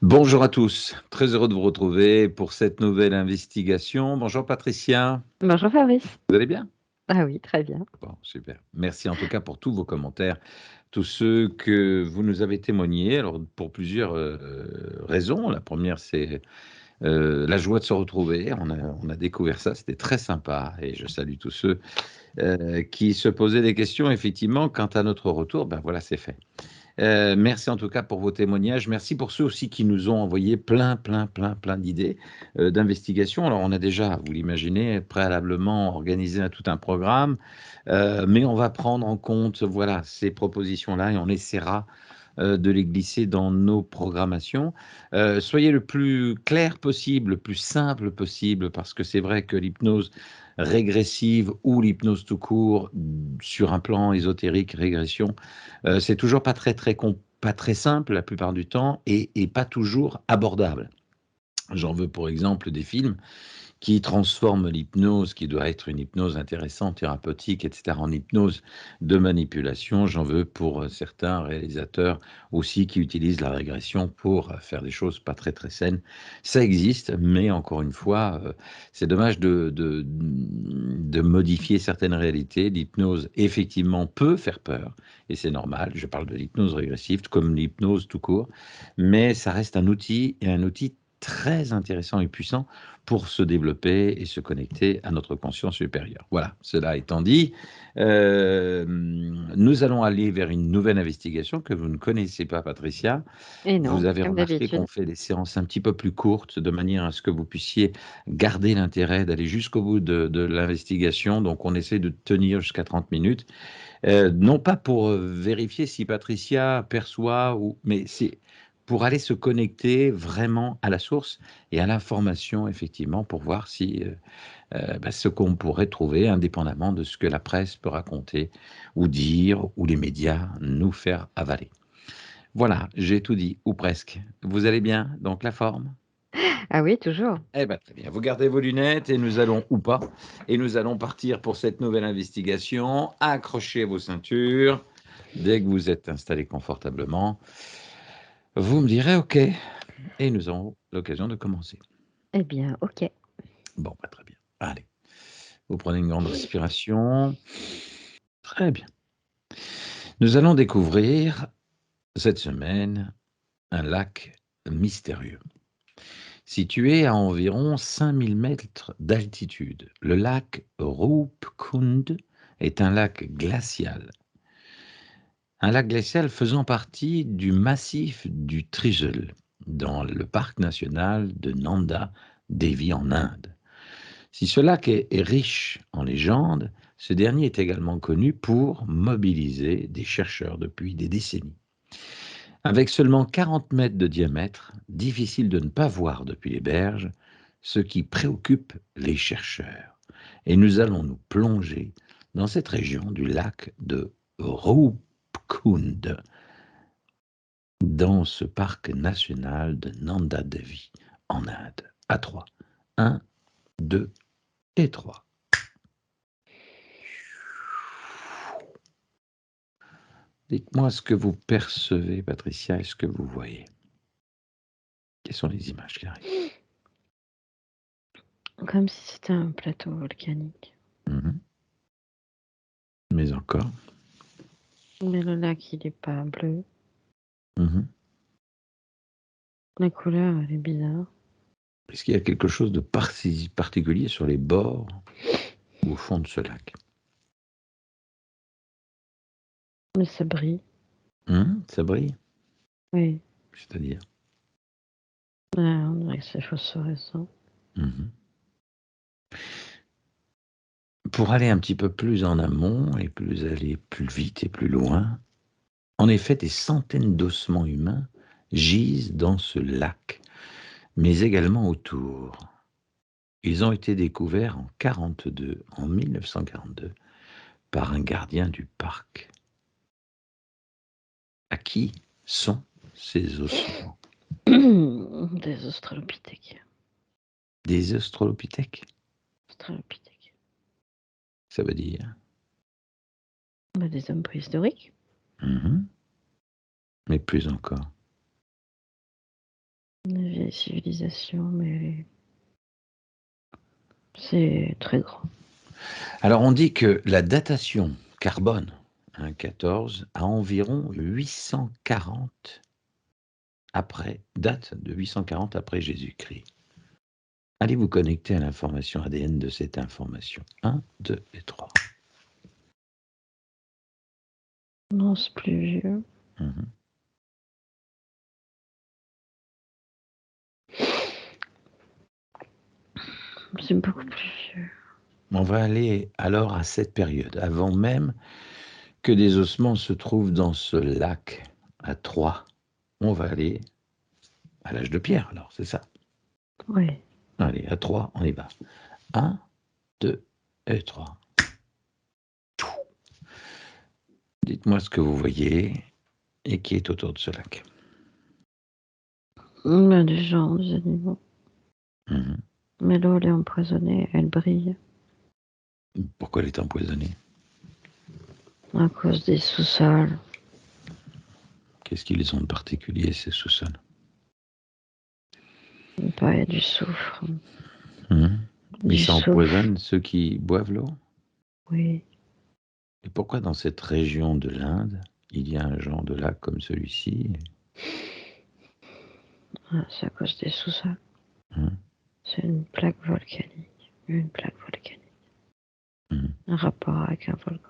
Bonjour à tous, très heureux de vous retrouver pour cette nouvelle investigation. Bonjour Patricia, Bonjour Fabrice. vous allez bien? Ah oui, très bien. Bon, super. Merci en tout cas pour tous vos commentaires, tous ceux que vous nous avez témoignés. Alors pour plusieurs raisons. La première, c'est la joie de se retrouver. On a découvert ça, c'était très sympa et je salue tous ceux qui se posaient des questions. Effectivement, quant à notre retour, ben voilà, c'est fait. Merci en tout cas pour vos témoignages. Merci pour ceux aussi qui nous ont envoyé plein d'idées d'investigation. Alors, on a déjà, vous l'imaginez, préalablement organisé tout un programme, mais on va prendre en compte, voilà, ces propositions-là et on essaiera de les glisser dans nos programmations. Soyez le plus clair possible, le plus simple possible, parce que c'est vrai que l'hypnose régressive ou l'hypnose tout court, sur un plan ésotérique, régression, c'est toujours pas très simple la plupart du temps et pas toujours abordable. J'en veux pour exemple des films qui transforme l'hypnose, qui doit être une hypnose intéressante, thérapeutique, etc., en hypnose de manipulation. J'en veux pour certains réalisateurs aussi qui utilisent la régression pour faire des choses pas très saines. Ça existe, mais encore une fois, c'est dommage de modifier certaines réalités. L'hypnose, effectivement, peut faire peur, et c'est normal. Je parle de l'hypnose régressive comme l'hypnose tout court, mais ça reste un outil, et un outil très intéressant et puissant pour se développer et se connecter à notre conscience supérieure. Voilà, cela étant dit, nous allons aller vers une nouvelle investigation que vous ne connaissez pas, Patricia. Et Vous non, avez comme remarqué qu'on d'habitude. fait des séances un petit peu plus courtes, de manière à ce que vous puissiez garder l'intérêt d'aller jusqu'au bout de l'investigation. Donc, on essaie de tenir jusqu'à 30 minutes. Non pas pour vérifier si Patricia perçoit, mais c'est pour aller se connecter vraiment à la source et à l'information, effectivement, pour voir si ce qu'on pourrait trouver, indépendamment de ce que la presse peut raconter ou dire, ou les médias nous faire avaler. Voilà, j'ai tout dit, ou presque. Vous allez bien? Donc la forme? Ah oui, toujours. Eh bien, très bien. Vous gardez vos lunettes et nous allons, ou pas, et nous allons partir pour cette nouvelle investigation. Accrochez vos ceintures. Dès que vous êtes installé confortablement, vous me direz OK et nous aurons l'occasion de commencer. Eh bien, ok. Bon, très bien. Allez, vous prenez une grande respiration. Très bien. Nous allons découvrir cette semaine un lac mystérieux. Situé à environ 5000 mètres d'altitude, le lac Ruupkund est un lac glacial. Un lac glacial faisant partie du massif du Trizul, dans le parc national de Nanda Devi en Inde. Si ce lac est riche en légendes, ce dernier est également connu pour mobiliser des chercheurs depuis des décennies. Avec seulement 40 mètres de diamètre, difficile de ne pas voir depuis les berges, ce qui préoccupe les chercheurs. Et nous allons nous plonger dans cette région du lac de Ruupkund, dans ce parc national de Nanda Devi, en Inde. À 3. 1, 2 et 3. Dites-moi ce que vous percevez, Patricia, et ce que vous voyez. Quelles sont les images qui arrivent? Comme si c'était un plateau volcanique. Mhm. Mais encore. Mais le lac, il est pas bleu. Mhm. La couleur, elle est bizarre. Est-ce qu'il y a quelque chose de particulier sur les bords ou au fond de ce lac? Mais ça brille. Ça brille, Oui. c'est-à-dire. On dirait que c'est phosphorescent. Mhm. Pour aller un petit peu plus en amont et aller plus vite et plus loin, en effet, des centaines d'ossements humains gisent dans ce lac, mais également autour. Ils ont été découverts en 1942, par un gardien du parc. À qui sont ces ossements? Des australopithèques. Des australopithèques, Australopithèques. ça veut dire. Bah, des hommes préhistoriques. Mhm. Mais plus encore. civilisations, mais c'est très grand. Alors, on dit que la datation carbone, 14, à environ 840 date de 840 après Jésus-Christ. Allez vous connecter à l'information ADN de cette information. 1, 2 et 3. Non, c'est plus vieux. Mhm. C'est beaucoup plus vieux. On va aller alors à cette période, avant même que des ossements se trouvent dans ce lac à Troyes. On va aller à l'âge de pierre, alors, c'est ça. Oui. Allez, à 3, on y va. 1, 2 et 3. Dites-moi ce que vous voyez et qui est autour de ce lac. Ben, des gens, des animaux. Mhm. Mais l'eau, elle est empoisonnée, elle brille Pourquoi elle est empoisonnée? à cause des sous-sols. Qu'est-ce qu'ils ont de particulier, ces sous-sols? Bah, il y a du soufre. Mhm. Mais Du ça soufre, empoisonne ceux qui boivent l'eau? oui. Et pourquoi dans cette région de l'Inde, il y a un genre de lac comme celui-ci? Ah, c'est à cause des sous-sols. Mhm. C'est une plaque volcanique. Une plaque volcanique. Mhm. Un rapport avec un volcan.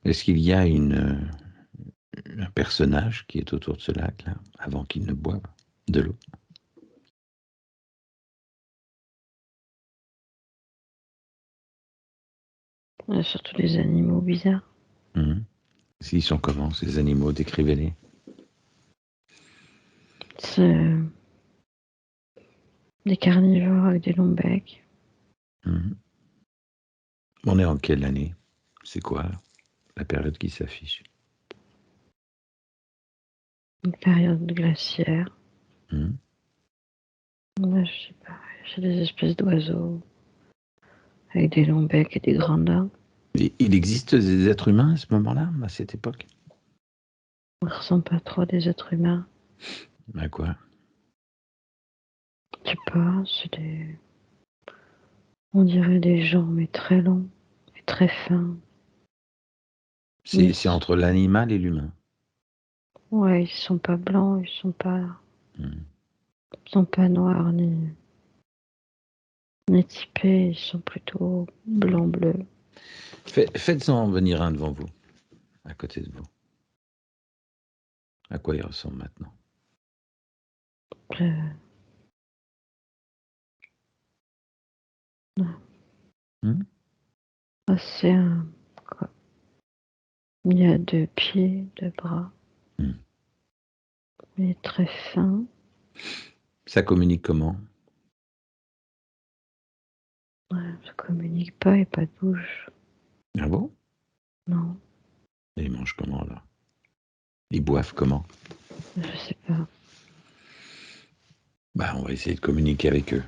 Est-ce qu'il y a un personnage qui est autour de ce lac-là, avant qu'il ne boive de l'eau? Il y a surtout des animaux bizarres. Mhm. S'ils sont comment, ces animaux? Décrivez-les. C'est des carnivores avec des longs becs. Mhm. On est en quelle année? C'est quoi la période qui s'affiche? Une période glaciaire. Mhm. Là, je sais pas. J'ai des espèces d'oiseaux avec des longs becs et des grandes dents. Et il existe des êtres humains à ce moment-là, à cette époque? On ne ressemble pas trop à des êtres humains. À quoi? Je sais pas, c'est des... On dirait des gens, mais très longs et très fins. Mais C'est entre l'animal et l'humain. ouais, ils sont pas blancs, Mhm. ils sont pas noirs ni typés, ils sont plutôt blanc-bleu. Faites-en venir un devant vous, à côté de vous. À quoi il ressemble maintenant? Euh, Mhm. c'est un... quoi. Il y a 2 pieds, 2 bras. Mhm. Il est très fin. Ça communique comment? Ouais, ça communique pas et pas de bouche. Ah bon? Non, Et ils mangent comment là? Ils boivent comment? je sais pas. Bah, on va essayer de communiquer avec eux.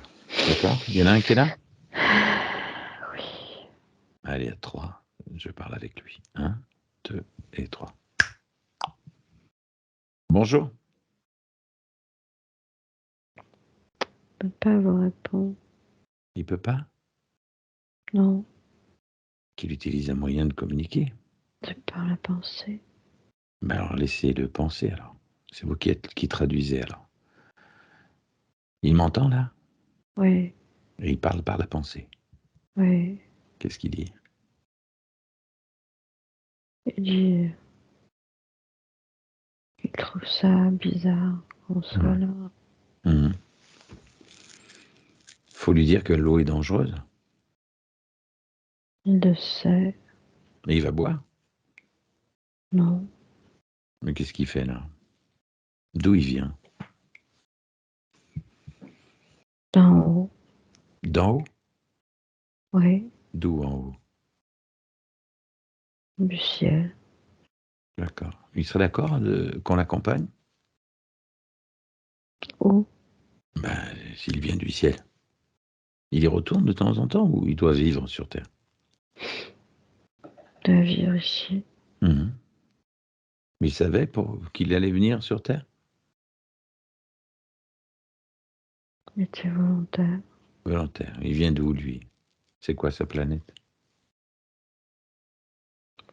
D'accord? Il y en a un qui est là? Oui, Allez, à 3. Je parle avec lui. 1, 2 et 3. Bonjour. je peux pas vous répondre. Il peut pas? Non, Qu'il utilise un moyen de communiquer? c'est par la pensée. Ben alors laissez-le penser alors. C'est vous qui traduisez alors. Il m'entend là? Oui, Et il parle par la pensée. oui. Qu'est-ce qu'il dit? Il dit, il trouve ça bizarre qu'on soit Mhm. là. Mhm. Faut lui dire que l'eau est dangereuse. Il le sait. Et il va boire. Non, Mais qu'est-ce qu'il fait là? D'où il vient? d'en haut. D'en haut? Oui, D'où en haut? du ciel. D'accord. Il serait d'accord qu'on l'accompagne? Où? Ben, s'il vient du ciel. Il y retourne de temps en temps ou il doit vivre sur Terre? De vivre ici. Mhm. Mais il savait qu'il allait venir sur Terre? Il était volontaire. Volontaire. Il vient d'où, lui? C'est quoi sa planète?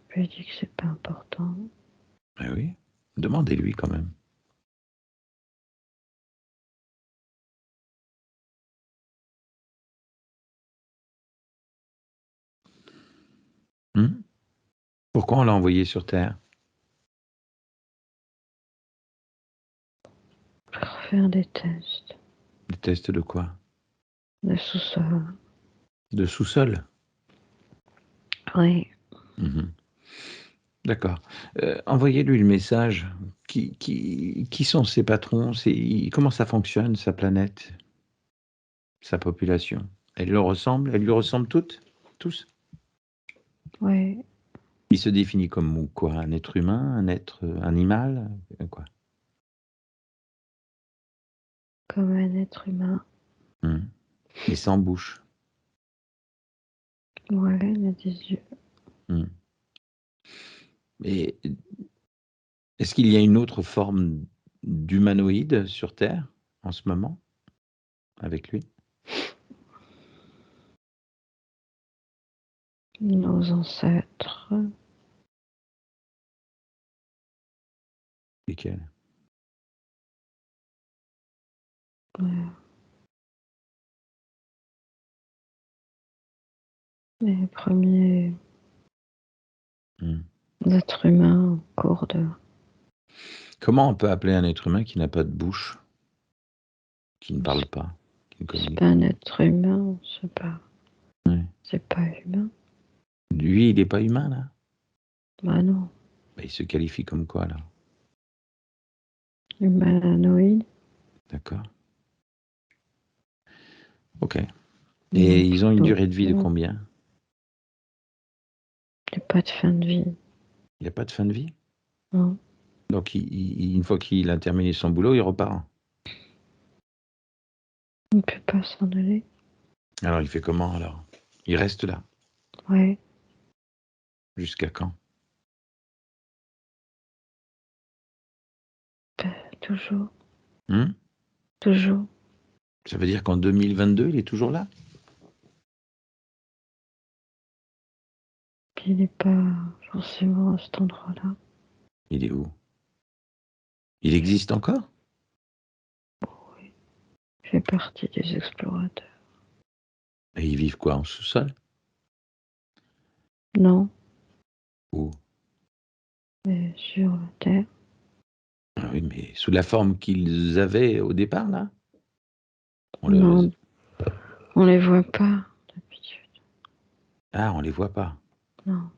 Je lui ai dit que c'est pas important. Ah oui. Demandez-lui quand même. Hmm. Pourquoi on l'a envoyé sur Terre? Pour faire des tests. Des tests de quoi? De sous-sol. De sous-sol? Oui. Mhm. D'accord. Envoyez-lui le message. Qui sont ses patrons? Comment ça fonctionne, sa planète, sa population? Elle leur ressemble? Elle lui ressemble toutes? Tous? Oui. Il se définit comme quoi? Un être humain? Un être animal? Quoi? Comme un être humain. Hmm. Et sans bouche. Ouais, il a des yeux. Hmm. Et est-ce qu'il y a une autre forme d'humanoïde sur Terre en ce moment avec lui? Nos ancêtres. Lesquels? Ouais. Les premiers Hmm. êtres humains en cours de. Comment on peut appeler un être humain qui n'a pas de bouche, qui ne parle pas, qui ne C'est communique pas un pas? être humain, c'est pas. Ouais. C'est pas humain. Lui, il n'est pas humain, là? Bah non. Bah, il se qualifie comme quoi, là? Humanoïde. D'accord. Ok. Et Donc, ils ont une donc, durée de vie de combien? il n'y a pas de fin de vie. Il n'y a pas de fin de vie? Non. Donc, une fois qu'il a terminé son boulot, il repart. On ne peut pas s'en aller. Alors, il fait comment, alors? Il reste là. Ouais. Jusqu'à quand? Toujours. Hmm. Toujours. Ça veut dire qu'en 2022, il est toujours là? Puis il n'est pas forcément à cet endroit-là. Il est où? Il existe encore? Oui. Il fait partie des explorateurs. Et ils vivent quoi, en sous-sol? Non. Où? Mais sur la Terre. Ah oui, mais sous la forme qu'ils avaient au départ, là? On les... Non. On les voit pas d'habitude. Ah, on les voit pas. Non.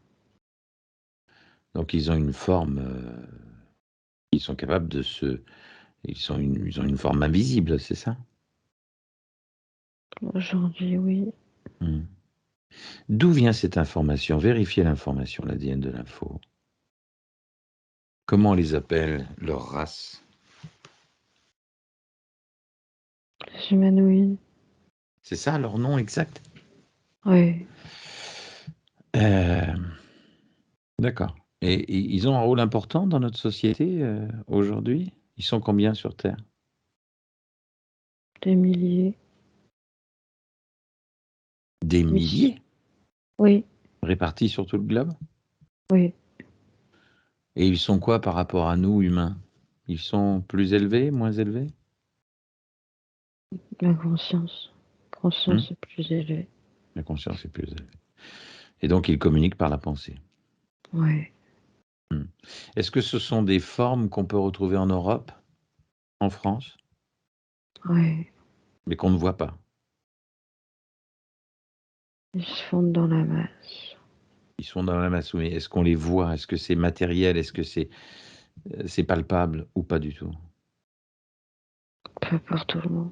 Donc, ils ont une forme... ils sont capables de se... ils ont une forme invisible, c'est ça? Aujourd'hui, oui. Hmm. D'où vient cette information? Vérifiez l'information, l'ADN de l'info. Comment on les appelle, leur race? Les humanoïdes. C'est ça leur nom exact? Oui. Euh, D'accord. Et ils ont un rôle important dans notre société aujourd'hui? Ils sont combien sur Terre? Des milliers. Des Ils- milliers Oui. répartis sur tout le globe? Oui. Et ils sont quoi par rapport à nous, humains? Ils sont plus élevés, moins élevés? La conscience. La Hmm. conscience est plus élevée. La conscience est plus élevée. Et donc ils communiquent par la pensée. Oui. Hmm. Est-ce que ce sont des formes qu'on peut retrouver en Europe, en France, Oui. mais qu'on ne voit pas? Ils se fondent dans la masse. Ils sont dans la masse, mais est-ce qu'on les voit? Est-ce que c'est matériel? Est-ce que c'est palpable ou pas du tout? Pas par tout le monde.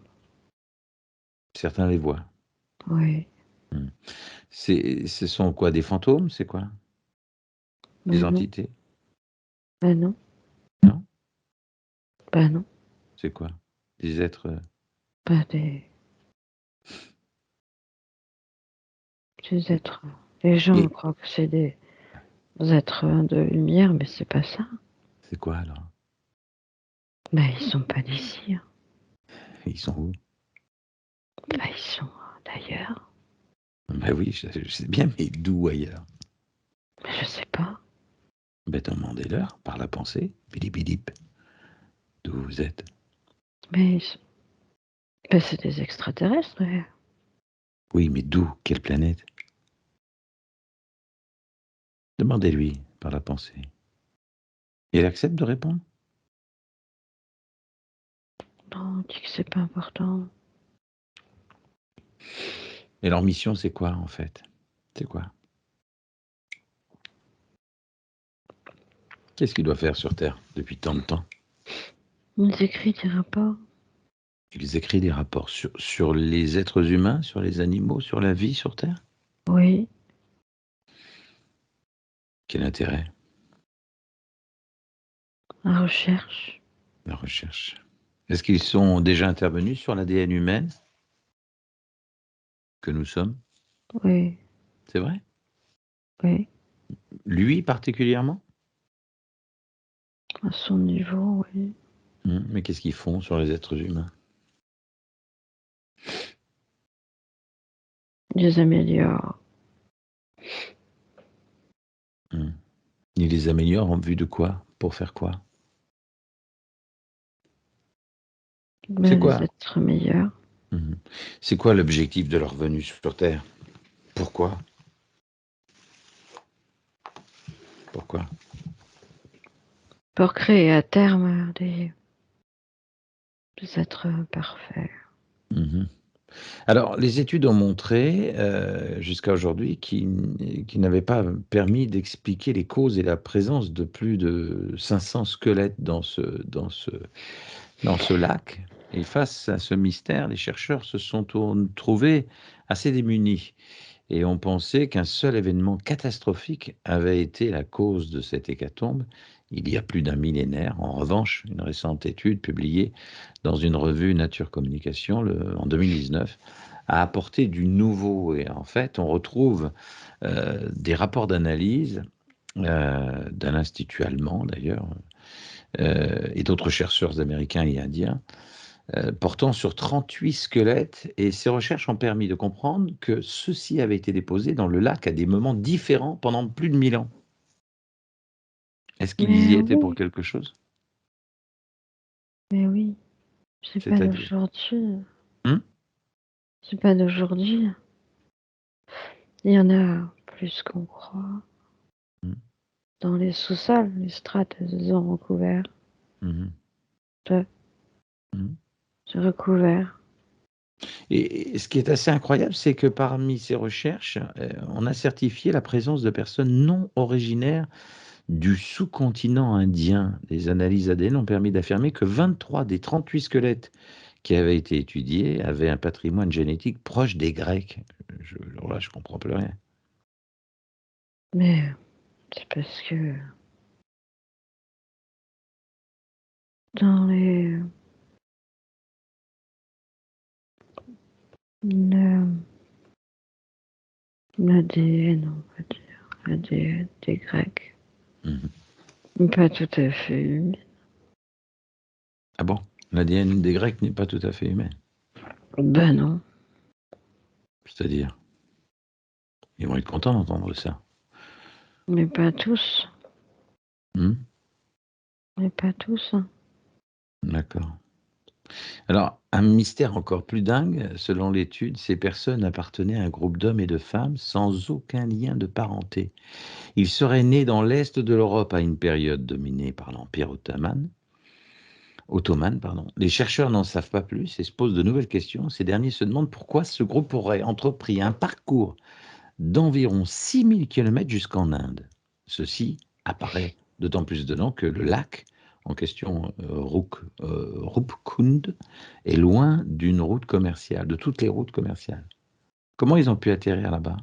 Certains les voient. Oui. Hmm. Ce sont quoi? Des fantômes? C'est quoi? Des Ben non. entités? Ben non. Non? Ben non. C'est quoi? Des êtres... Pas des et, êtres. Les gens et croient que c'est des êtres de lumière, mais c'est pas ça. c'est quoi alors? Ben ils sont pas d'ici. Hein. Ils sont où? Bah, ils sont d'ailleurs. Ben oui, je sais bien, mais d'où ailleurs? Mais je sais pas. Ben demandez-leur par la pensée. Bidip, d'où vous êtes? Mais bah, c'est des extraterrestres. Oui, mais d'où? Quelle planète? Demandez-lui par la pensée. Et il accepte de répondre? Non, on dit que c'est pas important. Et leur mission, c'est quoi en fait? C'est quoi? Qu'est-ce qu'il doit faire sur Terre depuis tant de temps? Ils écrivent des rapports. Ils écrivent des rapports sur les êtres humains, sur les animaux, sur la vie sur Terre? Oui, Quel intérêt? la recherche. La recherche. Est-ce qu'ils sont déjà intervenus sur l'ADN humaine que nous sommes? Oui, C'est vrai? oui. Lui particulièrement? À son niveau, oui. Mais qu'est-ce qu'ils font sur les êtres humains? Ils les améliorent. Mmh. Ils les améliorent en vue de quoi? Pour faire quoi? C'est Mais les quoi? êtres meilleurs. Mmh. C'est quoi l'objectif de leur venue sur Terre? Pourquoi? Pourquoi? Pour créer à terme des êtres parfaits. Mmh. Alors, les études ont montré, jusqu'à aujourd'hui, qu'ils n'avaient pas permis d'expliquer les causes et la présence de plus de 500 squelettes dans ce lac. Et face à ce mystère, les chercheurs se sont trouvés assez démunis et ont pensé qu'un seul événement catastrophique avait été la cause de cette hécatombe il y a plus d'un millénaire. En revanche, une récente étude publiée dans une revue Nature Communication en 2019 a apporté du nouveau. Et en fait, on retrouve des rapports d'analyse d'un institut allemand d'ailleurs, et d'autres chercheurs américains et indiens, portant sur 38 squelettes, et ces recherches ont permis de comprendre que ceux-ci avaient été déposés dans le lac à des moments différents pendant plus de 1000 ans. Est-ce qu'ils y Mais étaient pour oui, quelque chose? mais oui. C'est pas C'est-à-dire? d'aujourd'hui. Mmh? C'est pas d'aujourd'hui. Il y en a plus qu'on croit. Mmh. Dans les sous-sols, les strates, elles ont recouvert. Mmh. De- Mmh. C'est recouvert. Et ce qui est assez incroyable, c'est que parmi ces recherches, on a certifié la présence de personnes non originaires du sous-continent indien. Des analyses ADN ont permis d'affirmer que 23 des 38 squelettes qui avaient été étudiés avaient un patrimoine génétique proche des Grecs. Alors là, je comprends plus rien. Mais c'est parce que dans l'ADN, on va dire, l'ADN des Grecs, Mmh. pas tout à fait humain. Ah bon? L'ADN des Grecs n'est pas tout à fait humain? Ben non, C'est-à-dire? Ils vont être contents d'entendre ça. mais pas tous, Mmh? mais pas tous. Hein. D'accord. Alors, un mystère encore plus dingue, selon l'étude, ces personnes appartenaient à un groupe d'hommes et de femmes sans aucun lien de parenté. Ils seraient nés dans l'est de l'Europe à une période dominée par l'Empire ottoman, pardon. Les chercheurs n'en savent pas plus et se posent de nouvelles questions. Ces derniers se demandent pourquoi ce groupe aurait entrepris un parcours d'environ 6000 kilomètres jusqu'en Inde. Ceci apparaît d'autant plus dedans que le lac en question, Rupkund, est loin d'une route commerciale, de toutes les routes commerciales. Comment ils ont pu atterrir là-bas?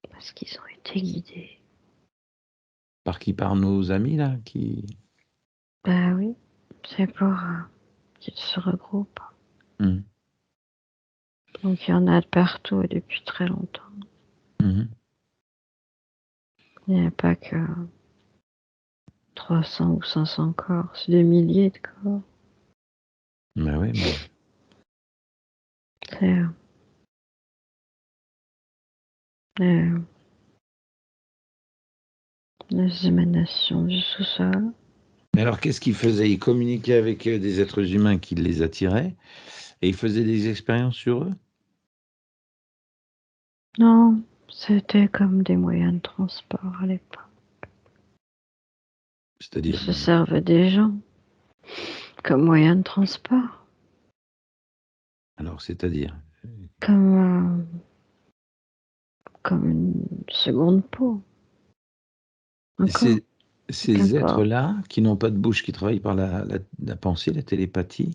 Parce qu'ils ont été guidés. Par qui? Par nos amis là qui... Bah oui, c'est pour qu'ils se regroupent. Mmh. Donc il y en a de partout et depuis très longtemps. Mmh. Il n'y a pas que 300 ou 500 corps, c'est des milliers de corps. Bah oui, mais C'est les les émanations du sous-sol. Mais alors, qu'est-ce qu'il faisait? Il communiquait avec des êtres humains qui les attiraient et il faisait des expériences sur eux? Non, c'était comme des moyens de transport à l'époque. Ils C'est-à-dire, se servaient des gens comme moyen de transport, alors, c'est-à-dire? comme, comme une seconde peau, un Et corps, ces qu'un corps. êtres-là, qui n'ont pas de bouche, qui travaillent par la pensée, la télépathie,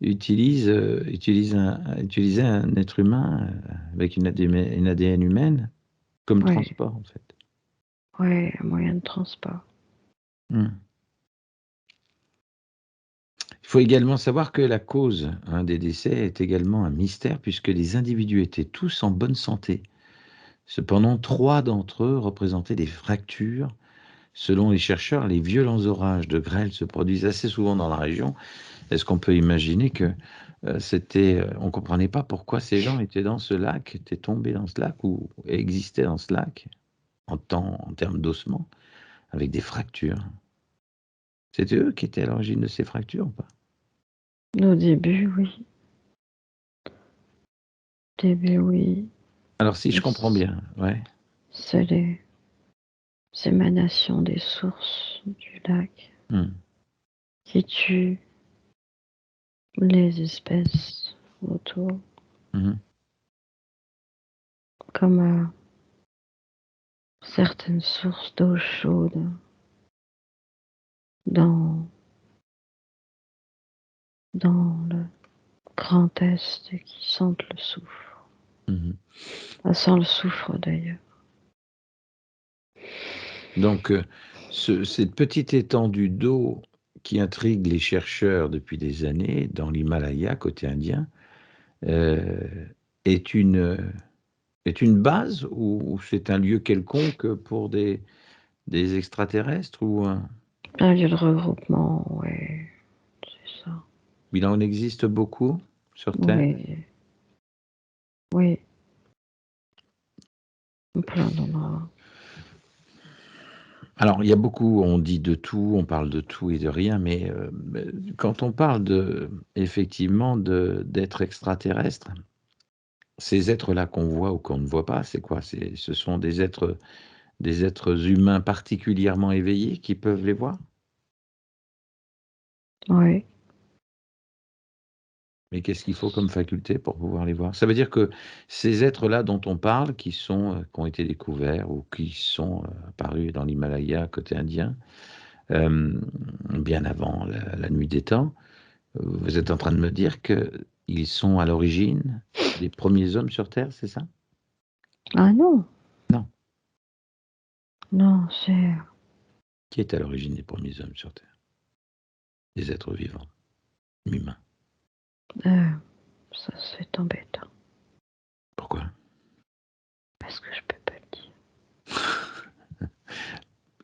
utilisaient un être humain avec une ADN humaine comme Oui, transport, en fait. oui, un moyen de transport. Hmm. Il faut également savoir que la cause des décès est également un mystère puisque les individus étaient tous en bonne santé. Cependant, 3 d'entre eux représentaient des fractures. Selon les chercheurs, les violents orages de grêle se produisent assez souvent dans la région. Est-ce qu'on peut imaginer que on ne comprenait pas pourquoi ces gens étaient dans ce lac, étaient tombés dans ce lac ou existaient dans ce lac en termes d'ossements, avec des fractures. C'était eux qui étaient à l'origine de ces fractures ou pas? Au début, oui. Début, oui. Alors si je comprends bien, ouais. C'est les émanations des sources du lac Hmm. qui tuent les espèces autour, Mhm. comme certaines sources d'eau chaude dans, dans le Grand Est qui sentent le soufre. Mhm. Ça sent le soufre d'ailleurs. Donc, cette petite étendue d'eau qui intrigue les chercheurs depuis des années dans l'Himalaya, côté indien, euh, est est une base ou c'est un lieu quelconque pour des extraterrestres ou Un lieu de regroupement, ouais, c'est ça. il en existe beaucoup sur Terre? Oui, oui, plein d'endroits. Alors, il y a beaucoup, on dit de tout, on parle de tout et de rien, mais quand on parle effectivement d'êtres extraterrestres, ces êtres-là qu'on voit ou qu'on ne voit pas, c'est quoi? Ce sont des êtres humains particulièrement éveillés qui peuvent les voir? Oui, Mais qu'est-ce qu'il faut comme faculté pour pouvoir les voir? Ça veut dire que ces êtres-là dont on parle, qui ont été découverts ou qui sont apparus dans l'Himalaya côté indien, bien avant la nuit des temps, vous êtes en train de me dire qu'ils sont à l'origine des premiers hommes sur Terre, c'est ça? ah non, Non. non, c'est Qui est à l'origine des premiers hommes sur Terre? Des êtres vivants, humains. euh, ça c'est embêtant Pourquoi? parce que je peux pas le dire.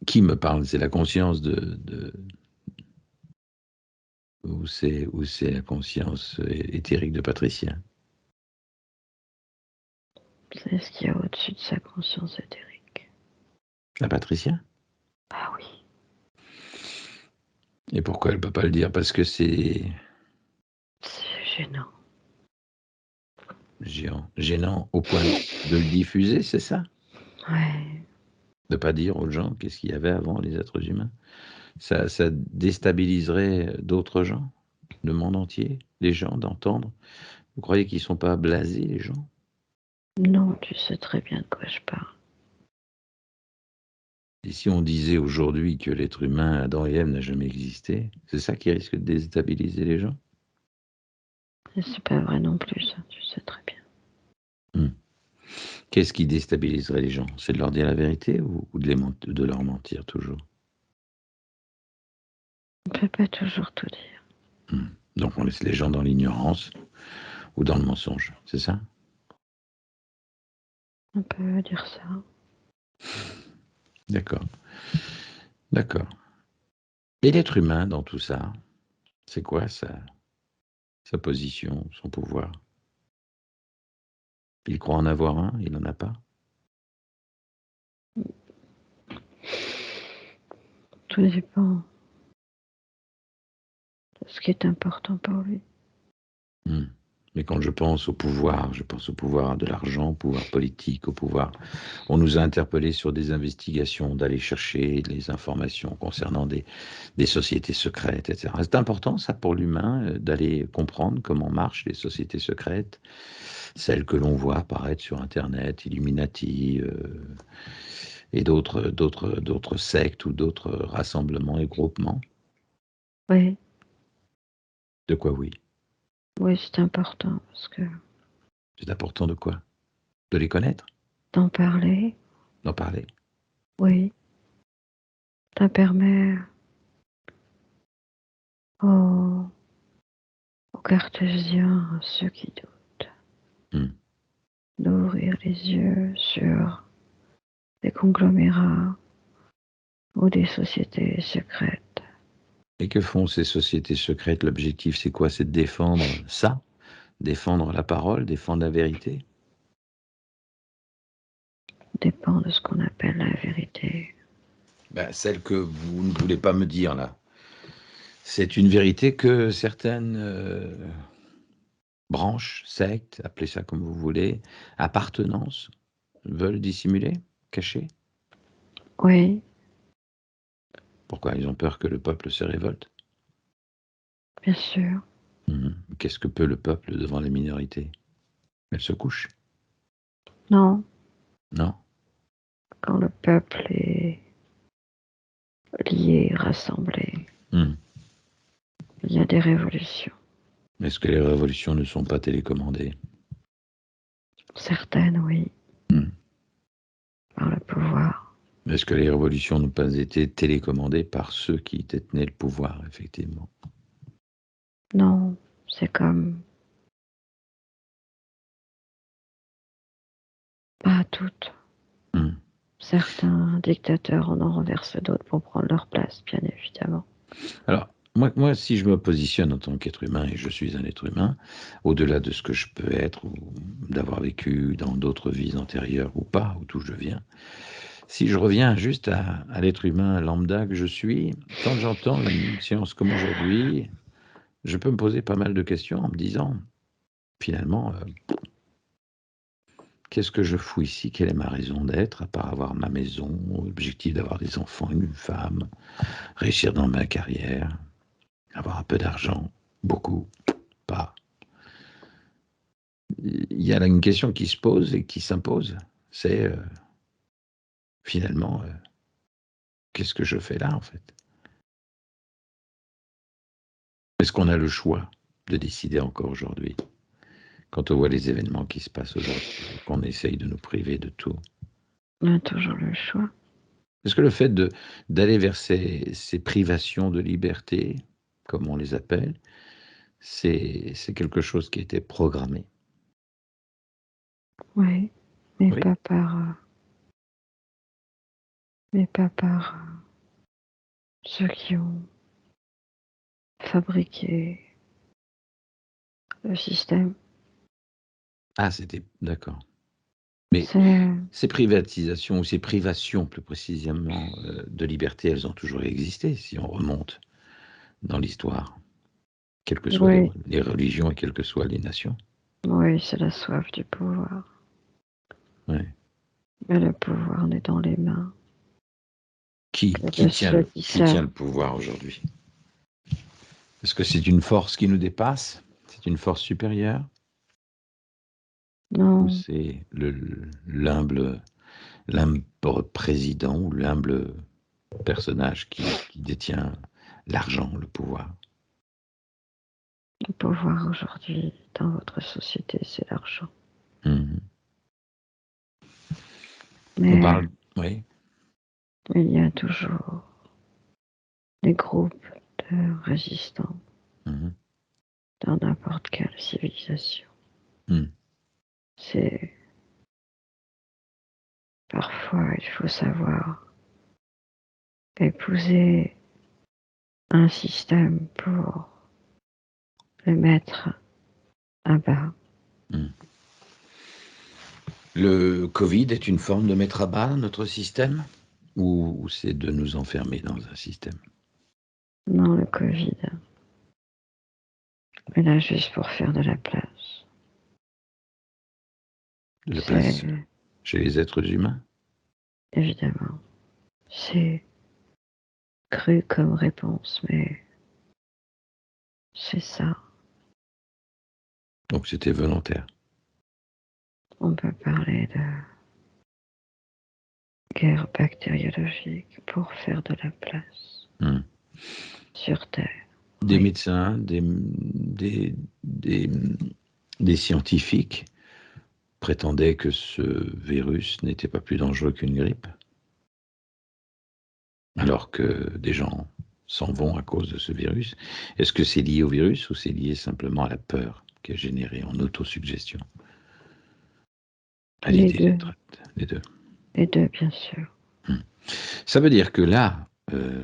Qui me parle? C'est la conscience ou c'est la conscience éthérique de Patricia? C'est ce qu'il y a au-dessus de sa conscience éthérique. La Patricia? Ah oui, Et pourquoi elle ne peut pas le dire? Parce que c'est c'est gênant. gênant au point de le diffuser, c'est ça? Ouais, De ne pas dire aux gens qu'est-ce qu'il y avait avant les êtres humains? Ça déstabiliserait d'autres gens, le monde entier, les gens, d'entendre. Vous croyez qu'ils ne sont pas blasés, les gens? non, tu sais très bien de quoi je parle. Et si on disait aujourd'hui que l'être humain, Adam et Ève, n'a jamais existé, c'est ça qui risque de déstabiliser les gens? Et c'est pas vrai non plus, ça, tu sais très bien. Hmm. Qu'est-ce qui déstabiliserait les gens? C'est de leur dire la vérité ou de leur mentir toujours? On peut pas toujours tout dire. Hmm. Donc on laisse les gens dans l'ignorance ou dans le mensonge, c'est ça? On peut dire ça. D'accord, d'accord. Et l'être humain dans tout ça, c'est quoi sa position, son pouvoir? Il croit en avoir un, il n'en a pas. Tout dépend de ce qui est important pour lui. Hmm. Mais quand je pense au pouvoir de l'argent, au pouvoir politique, au pouvoir. On nous a interpellés sur des investigations, d'aller chercher les informations concernant des sociétés secrètes, etc. C'est important, ça, pour l'humain, d'aller comprendre comment marchent les sociétés secrètes, celles que l'on voit apparaître sur Internet, Illuminati, et d'autres sectes ou d'autres rassemblements et groupements. Oui, De quoi oui? oui, c'est important parce que C'est important de quoi? De les connaître? d'en parler, D'en parler? oui, ça permet aux, aux cartésiens, à ceux qui doutent, Hmm. d'ouvrir les yeux sur des conglomérats ou des sociétés secrètes. Et que font ces sociétés secrètes? L'objectif, c'est quoi? C'est de défendre ça? Défendre la parole, défendre la vérité? Dépend de ce qu'on appelle la vérité. Ben, celle que vous ne voulez pas me dire là. C'est une vérité que certaines branches, sectes, appelez ça comme vous voulez, appartenances, veulent dissimuler, cacher. Oui, Pourquoi? Ils ont peur que le peuple se révolte. bien sûr. Qu'est-ce que peut le peuple devant les minorités? Elle se couche, Non, non? quand le peuple est lié, rassemblé, Hmm. il y a des révolutions. Est-ce que les révolutions ne sont pas télécommandées? Certaines, oui, Hmm. par le pouvoir. Est-ce que les révolutions n'ont pas été télécommandées par ceux qui détenaient le pouvoir, effectivement? Non, c'est comme pas toutes. Hmm. Certains dictateurs en ont renversé d'autres pour prendre leur place, bien évidemment. Alors, moi, si je me positionne en tant qu'être humain, et je suis un être humain, au-delà de ce que je peux être, ou d'avoir vécu dans d'autres vies antérieures ou pas, ou d'où je viens, si je reviens juste à l'être humain lambda que je suis, quand j'entends une séance comme aujourd'hui, je peux me poser pas mal de questions en me disant, finalement, qu'est-ce que je fous ici? Quelle est ma raison d'être, à part avoir ma maison, l'objectif d'avoir des enfants, une femme, réussir dans ma carrière, avoir un peu d'argent, beaucoup, pas. Il y a là une question qui se pose et qui s'impose. C'est finalement, qu'est-ce que je fais là en fait? Est-ce qu'on a le choix de décider encore aujourd'hui, quand on voit les événements qui se passent aujourd'hui, qu'on essaye de nous priver de tout? On a toujours le choix. Est-ce que le fait d'aller vers ces privations de liberté, comme on les appelle, c'est quelque chose qui a été programmé? Oui, Oui. mais pas par ceux qui ont fabriqué le système. Ah, c'était d'accord. Mais C'est, ces privatisations ou ces privations, plus précisément, de liberté, elles ont toujours existé, si on remonte dans l'histoire, quelles que soient oui, les religions et quelles que soient les nations. oui, c'est la soif du pouvoir. Ouais. Mais le pouvoir n'est dans les mains Qui, que qui de tient ceux le, qui qui tient savent. le pouvoir aujourd'hui? Est-ce que c'est une force qui nous dépasse? C'est une force supérieure? Ou Non, c'est l'humble président ou l'humble personnage qui détient l'argent, le pouvoir? le pouvoir aujourd'hui dans votre société, c'est l'argent. Mhm. On Mais parle, oui. il y a toujours des groupes de résistants Mhm. dans n'importe quelle civilisation. Mhm. C'est parfois il faut savoir épouser un système pour le mettre à bas. Mhm. Le Covid est une forme de mettre à bas notre système ou c'est de nous enfermer dans un système? Non, le Covid. Mais là, juste pour faire de la place. De la C'est place chez les êtres humains? évidemment, c'est cru comme réponse, mais c'est ça. Donc c'était volontaire. On peut parler de guerre bactériologique pour faire de la place Hmm. sur Terre. Des Oui, médecins, des scientifiques prétendaient que ce virus n'était pas plus dangereux qu'une grippe, alors que des gens s'en vont à cause de ce virus. Est-ce que c'est lié au virus ou c'est lié simplement à la peur qui est générée en autosuggestion, à les l'idée deux, d'être les deux? les deux, bien sûr. Ça veut dire que là,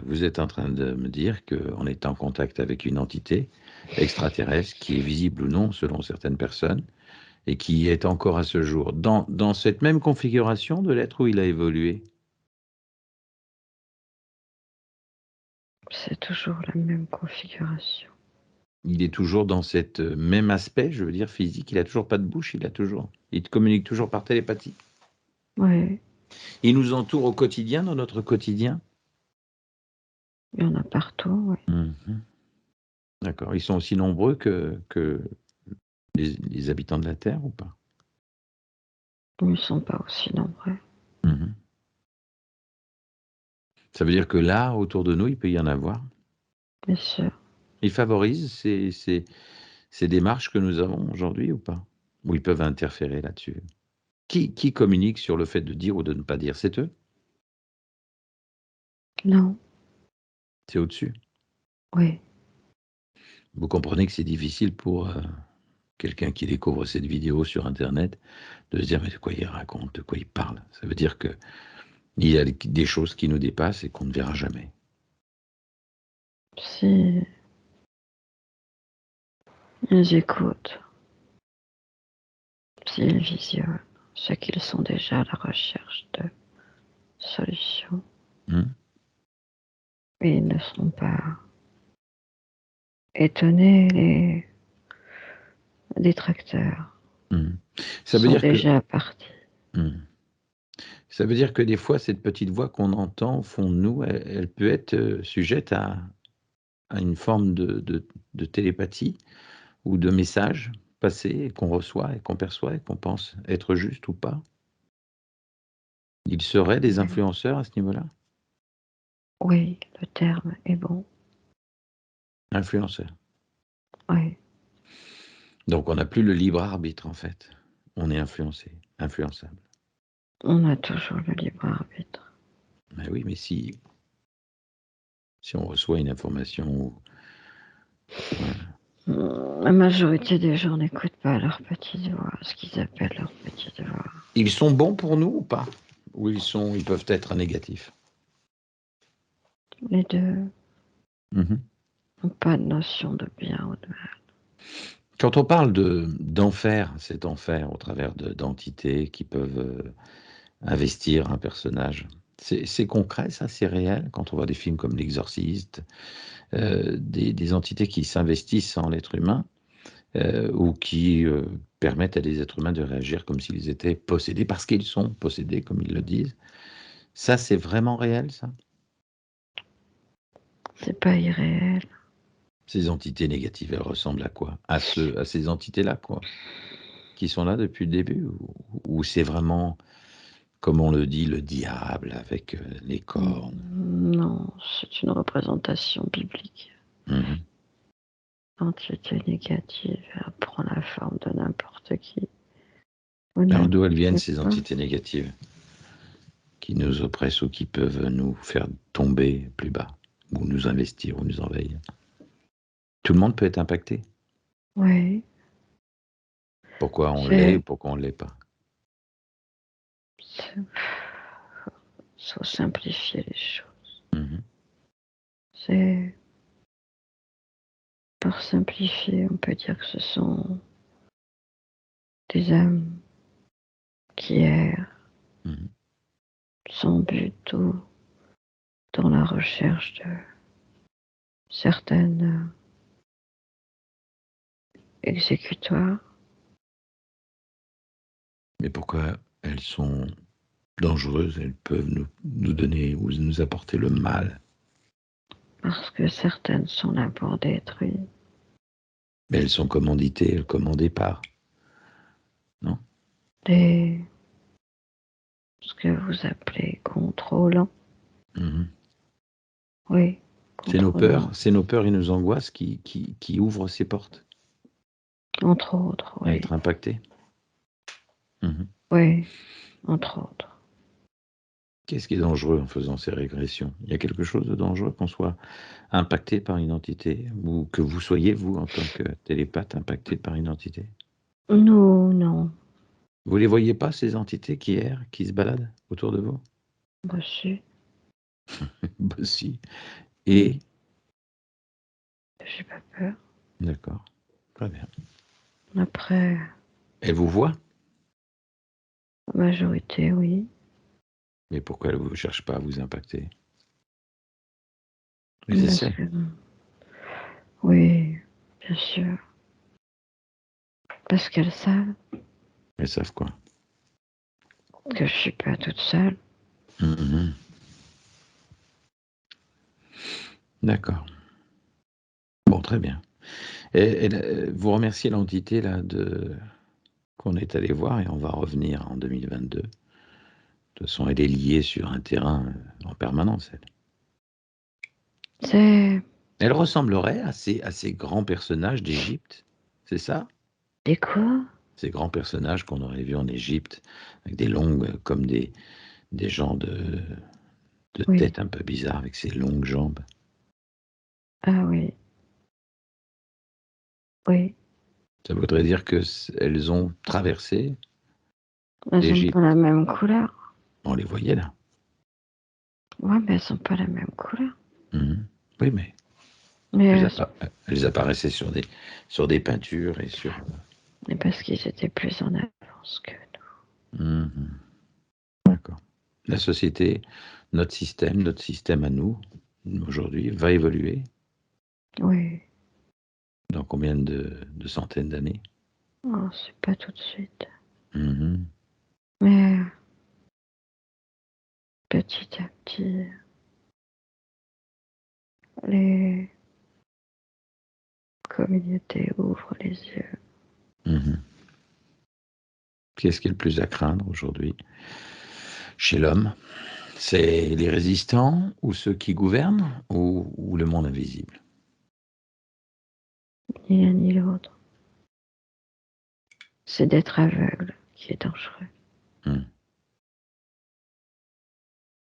vous êtes en train de me dire qu'on est en contact avec une entité extraterrestre qui est visible ou non selon certaines personnes et qui est encore à ce jour dans cette même configuration de l'être où il a évolué. C'est toujours la même configuration. Il est toujours dans cet même aspect, je veux dire physique. Il a toujours pas de bouche, il communique toujours par télépathie. Oui, Il nous entoure au quotidien, dans notre quotidien. il y en a partout, oui. Mhm. D'accord. Ils sont aussi nombreux que les habitants de la Terre ou pas? Ils ne sont pas aussi nombreux, Mhm. Ça veut dire que là, autour de nous, il peut y en avoir. bien sûr. Ils favorisent ces démarches que nous avons aujourd'hui ou pas? Ou ils peuvent interférer là-dessus? Qui communique sur le fait de dire ou de ne pas dire? C'est eux? Non, C'est au-dessus? oui, Vous comprenez que c'est difficile pour quelqu'un qui découvre cette vidéo sur Internet de se dire mais de quoi il raconte, de quoi il parle? Ça veut dire que il y a des choses qui nous dépassent et qu'on ne verra jamais. si ils écoutent, s'ils visionnent, c'est qu'ils sont déjà à la recherche de solutions. Hmm. Et ils ne seront pas étonnés, les détracteurs Hmm. Ça veut sont dire que déjà partis. hmm. Ça veut dire que des fois, cette petite voix qu'on entend au fond de nous, elle peut être sujette à une forme de télépathie ou de message passé et qu'on reçoit et qu'on perçoit et qu'on pense être juste ou pas. Ils seraient des Oui, influenceurs à ce niveau-là? oui, le terme est bon. Influenceurs. Oui, Donc on n'a plus le libre arbitre en fait. On est influencé, influençable. on a toujours le libre arbitre. Mais oui, mais si on reçoit une information ouais. La majorité des gens n'écoutent pas leur petite voix, ce qu'ils appellent leur petite voix. Ils sont bons pour nous ou pas? Ou ils peuvent être négatifs? Les deux Mhm. n'ont pas de notion de bien ou de mal. Quand on parle d'enfer, cet enfer au travers d'entités qui peuvent investir un personnage, c'est concret, ça, c'est réel. Quand on voit des films comme L'Exorciste, des entités qui s'investissent en l'être humain ou qui permettent à des êtres humains de réagir comme s'ils étaient possédés, parce qu'ils sont possédés, comme ils le disent. Ça, c'est vraiment réel, ça? C'est pas irréel. Ces entités négatives, elles ressemblent à quoi? À ces entités-là, quoi, qui sont là depuis le début? Ou c'est vraiment, comme on le dit, le diable avec les cornes? Non, c'est une représentation biblique. Mhm. L'entité négative, elle prend la forme de n'importe qui ou Alors d'où elles viennent, n'importe ces quoi. entités négatives qui nous oppressent ou qui peuvent nous faire tomber plus bas, ou nous investir, ou nous envahir? Tout le monde peut être impacté. Oui, Pourquoi on l'est ou c'est, pourquoi on ne l'est pas? faut simplifier les choses. Mhm. C'est, pour simplifier, on peut dire que ce sont des âmes qui errent Mmh. sans but ou dans la recherche de certaines exécutoires. Mais pourquoi elles sont dangereuses? Elles peuvent nous donner ou nous apporter le mal. Parce que certaines sont là pour détruire. Mais elles sont commanditées, commandées par, non? Des, ce que vous appelez contrôlant. Mmh. Oui, contrôlant. C'est nos peurs et nos angoisses qui ouvrent ces portes Entre autres, à oui. être impactées. Mmh. Oui, entre autres. Qu'est-ce qui est dangereux en faisant ces régressions? Il y a quelque chose de dangereux qu'on soit impacté par une entité ou que vous soyez, vous, en tant que télépathe, impacté par une entité? Non, non. Vous les voyez pas ces entités qui errent, qui se baladent autour de vous? Bah si, Bah si. Et j'ai pas peur. d'accord, très bien. Après, Elles vous voient? la majorité, oui. Mais pourquoi elles ne cherchent pas à vous impacter? Elles Parce essaient. que, oui, bien sûr. Parce qu'elles savent Elles savent quoi? que je suis pas toute seule. Mmh. D'accord. Bon, très bien. Et vous remerciez l'entité là de qu'on est allé voir et on va revenir en 2022. De toute façon, elle est liée sur un terrain, en permanence, elle. C'est Elle ressemblerait à ces grands personnages d'Égypte, c'est ça? des quoi? Ces grands personnages qu'on aurait vus en Égypte, avec des longues comme des gens de Oui. tête un peu bizarres avec ces longues jambes. Ah oui, oui. Ça voudrait dire que elles ont traversé Elles ont pas la l'Égypte. même couleur. On les voyait là. Ouais, mais elles ont pas la même couleur. Mmh. Oui, mais Mais elles sont... elles apparaissaient sur des peintures et sur, mais parce qu'ils étaient plus en avance que mmh. D'accord. La société, notre système à nous, aujourd'hui, va évoluer nous. Oui. dans combien de centaines d'années? Oh, c'est pas tout de suite. Mmh. Mais petit à petit, les communautés ouvrent les yeux. Mmh. Qu'est-ce qui est le plus à craindre aujourd'hui chez l'homme? C'est les résistants ou ceux qui gouvernent ou le monde invisible? Ni l'un ni l'autre. C'est d'être aveugle qui est dangereux. Mmh.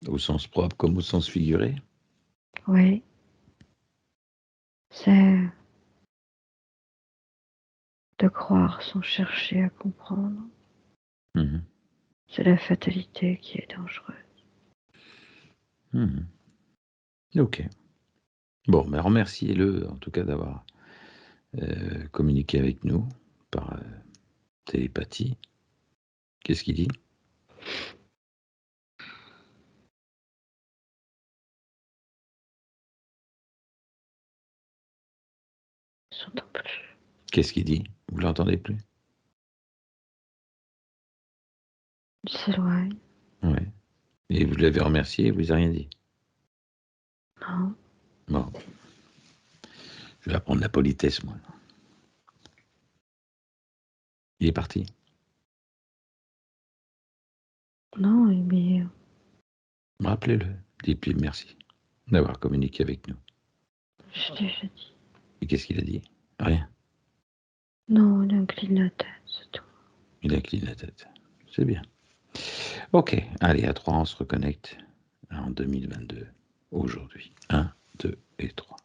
Au sens propre comme au sens figuré? Oui, c'est de croire sans chercher à comprendre. Mmh. C'est la fatalité qui est dangereuse. Mmh. OK. Bon, ben, remerciez-le en tout cas d'avoir, communiqué avec nous par, télépathie. Qu'est-ce qu'il dit? Je n'entends plus. Qu'est-ce qu'il dit? Vous l'entendez plus? Il s'éloigne. Ouais. Et vous l'avez remercié, il vous a rien dit? Non, Bon, je vais apprendre la politesse moi. Il est parti? non, mais Rappelez-le, dites-lui merci d'avoir communiqué avec nous. j'ai déjà dit. Et qu'est-ce qu'il a dit? Rien. Non, il incline la tête, c'est tout. Il incline la tête. C'est bien. OK, allez, à 3, on se reconnecte en 2022, aujourd'hui. 1, 2 et 3.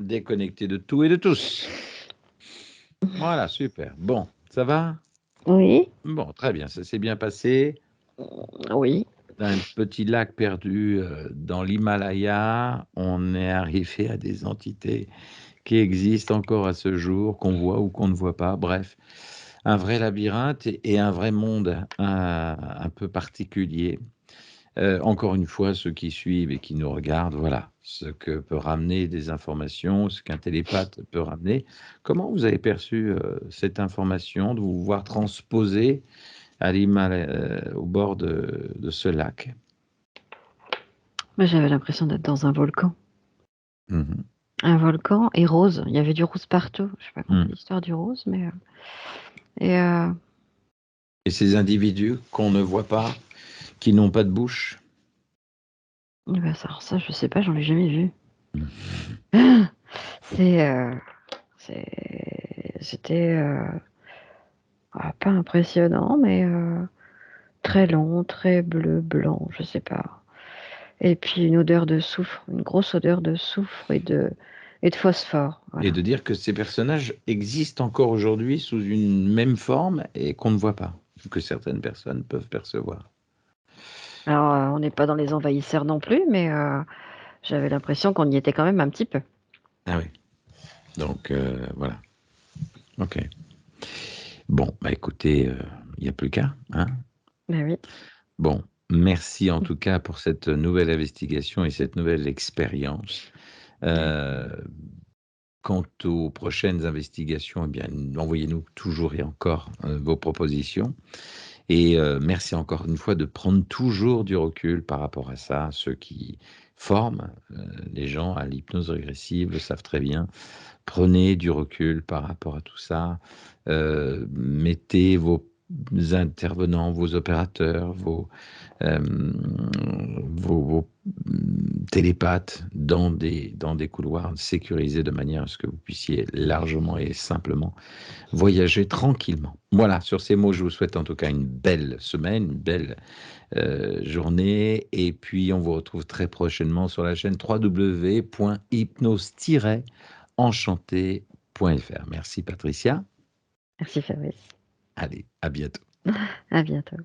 Déconnecté de tout et de tous. Voilà, super. Bon, ça va? Oui, Bon, très bien, ça s'est bien passé. oui. Un petit lac perdu, dans l'Himalaya, on est arrivé à des entités qui existent encore à ce jour, qu'on voit ou qu'on ne voit pas, bref. un vrai labyrinthe et un vrai monde un peu particulier. Encore une fois, ceux qui suivent et qui nous regardent, voilà ce que peut ramener des informations, ce qu'un télépathe peut ramener. Comment vous avez perçu cette information, de vous voir transposer au bord de ce lac? Moi, j'avais l'impression d'être dans un volcan. Mhm. Un volcan et rose. Il y avait du rose partout. Je n'ai pas compris Mm. l'histoire du rose, mais et heu Et ces individus qu'on ne voit pas, qui n'ont pas de bouche. et bah, ça alors ça, je sais pas, j'en ai jamais vu. Mm. C'est, c'était, pas impressionnant, mais très long, très bleu, blanc, je sais pas. Et puis une odeur de soufre, une grosse odeur de soufre et de phosphore, Et voilà. de dire que ces personnages existent encore aujourd'hui sous une même forme et qu'on ne voit pas, que certaines personnes peuvent percevoir. Alors, on n'est pas dans les envahisseurs non plus, mais j'avais l'impression qu'on y était quand même un petit peu. Ah oui, donc voilà. Ok. Bon, bah écoutez, il n'y a plus qu'à, hein. Bah oui. Bon, merci en tout cas pour cette nouvelle investigation et cette nouvelle expérience. Ouais. Euh, Quant aux prochaines investigations, eh bien, envoyez-nous toujours et encore vos propositions. Et merci encore une fois de prendre toujours du recul par rapport à ça. Ceux qui forment les gens à l'hypnose régressive le savent très bien. Prenez du recul par rapport à tout ça. Mettez vos intervenants, vos opérateurs, vos télépathes dans des couloirs sécurisés de manière à ce que vous puissiez largement et simplement voyager tranquillement. Voilà, sur ces mots, je vous souhaite en tout cas une belle semaine, une belle journée. Et puis, on vous retrouve très prochainement sur la chaîne www.hypnose-enchanté.fr. Merci Patricia. Merci Fabrice. Allez, à bientôt. À bientôt.